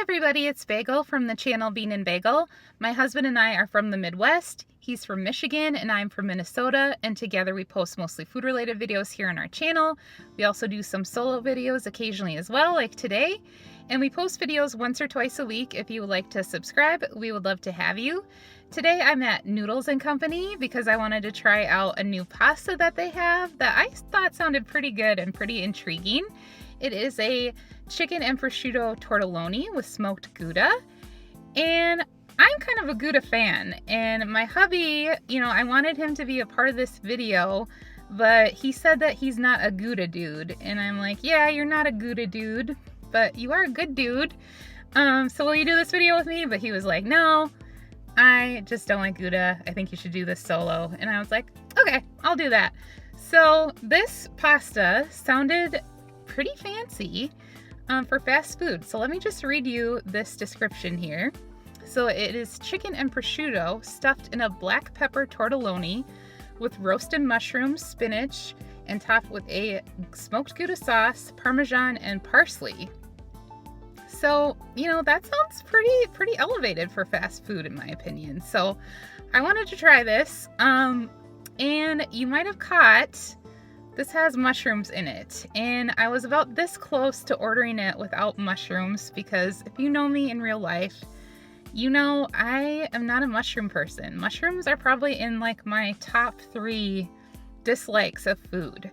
everybody, it's Bagel from the channel Bean and Bagel. My husband and I are from the Midwest. He's from Michigan and I'm from Minnesota, and together we post mostly food related videos here on our channel. We also do some solo videos occasionally as well, like today. And we post videos once or twice a week. If you would like to subscribe, we would love to have you. Today I'm at Noodles and Company because I wanted to try out a new pasta that they have that I thought sounded pretty good and pretty intriguing. It is a chicken and prosciutto tortelloni with smoked Gouda, and I'm kind of a Gouda fan, and my hubby, I wanted him to be a part of this video, but he said that he's not a Gouda dude, and I'm like, yeah, you're not a Gouda dude, but you are a good dude, so will you do this video with me? But he was like, no, I just don't like Gouda, I think you should do this solo. And I was like, okay, I'll do that. So this pasta sounded pretty fancy for fast food. So let me just read you this description here. So it is chicken and prosciutto stuffed in a black pepper tortelloni with roasted mushrooms, spinach, and topped with a smoked Gouda sauce, Parmesan, and parsley. So, that sounds pretty elevated for fast food in my opinion. So I wanted to try this. And you might have caught, this has mushrooms in it, and I was about this close to ordering it without mushrooms because if you know me in real life, I am not a mushroom person. Mushrooms are probably in like my top 3 dislikes of food.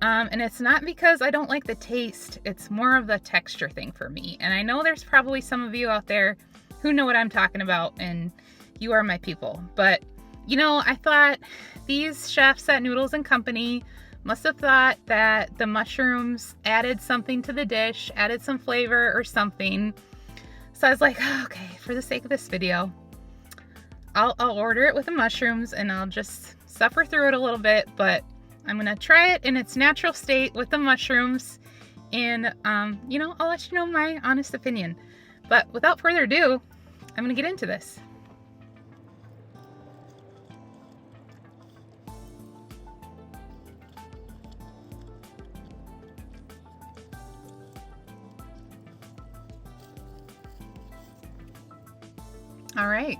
And it's not because I don't like the taste, it's more of the texture thing for me. And I know there's probably some of you out there who know what I'm talking about, and you are my people. But, I thought these chefs at Noodles and Company must have thought that the mushrooms added something to the dish, added some flavor or something. So I was like, oh, okay, for the sake of this video, I'll order it with the mushrooms and I'll just suffer through it a little bit, but I'm gonna try it in its natural state with the mushrooms, and I'll let you know my honest opinion. But without further ado, I'm gonna get into this. All right.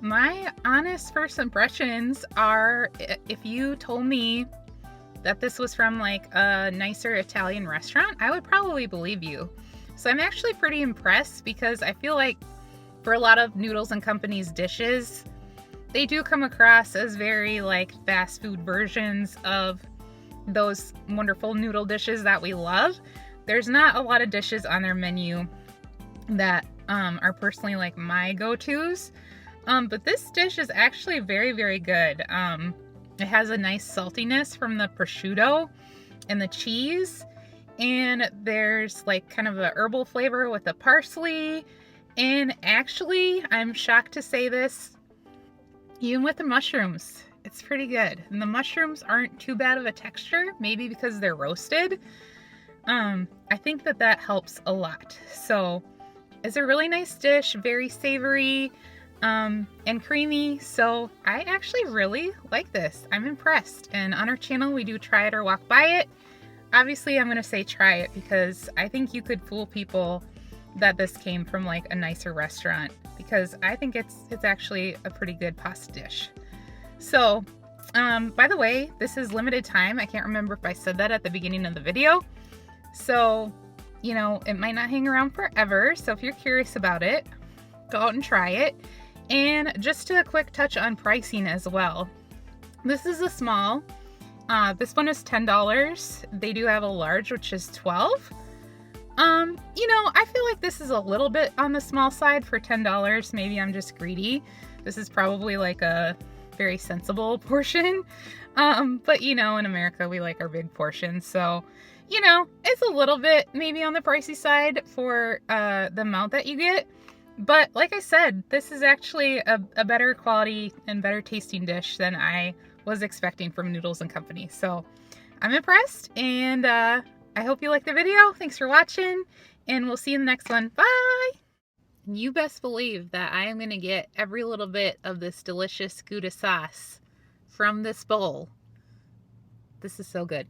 My honest first impressions are, if you told me that this was from like a nicer Italian restaurant, I would probably believe you. So I'm actually pretty impressed because I feel like for a lot of Noodles and Company's dishes, they do come across as very like fast food versions of those wonderful noodle dishes that we love. There's not a lot of dishes on their menu that are personally like my go-tos. But this dish is actually very, very good. It has a nice saltiness from the prosciutto and the cheese. And there's like kind of a herbal flavor with the parsley. And actually, I'm shocked to say this, even with the mushrooms, it's pretty good. And the mushrooms aren't too bad of a texture, maybe because they're roasted. I think that helps a lot. So it's a really nice dish, very savory, and creamy, so I actually really like this. I'm impressed, and on our channel we do try it or walk by it. Obviously I'm gonna say try it because I think you could fool people that this came from like a nicer restaurant, because I think it's actually a pretty good pasta dish. So by the way, this is limited time. I can't remember if I said that at the beginning of the video, so it might not hang around forever. So if you're curious about it, go out and try it. And just a quick touch on pricing as well. This is a small. This one is $10. They do have a large, which is $12. I feel like this is a little bit on the small side for $10. Maybe I'm just greedy. This is probably like a very sensible portion. But in America, we like our big portions. So, it's a little bit maybe on the pricey side for the amount that you get. But like I said, this is actually a better quality and better tasting dish than I was expecting from Noodles and Company. So I'm impressed, and I hope you liked the video. Thanks for watching, and we'll see you in the next one. Bye! You best believe that I am going to get every little bit of this delicious Gouda sauce from this bowl. This is so good.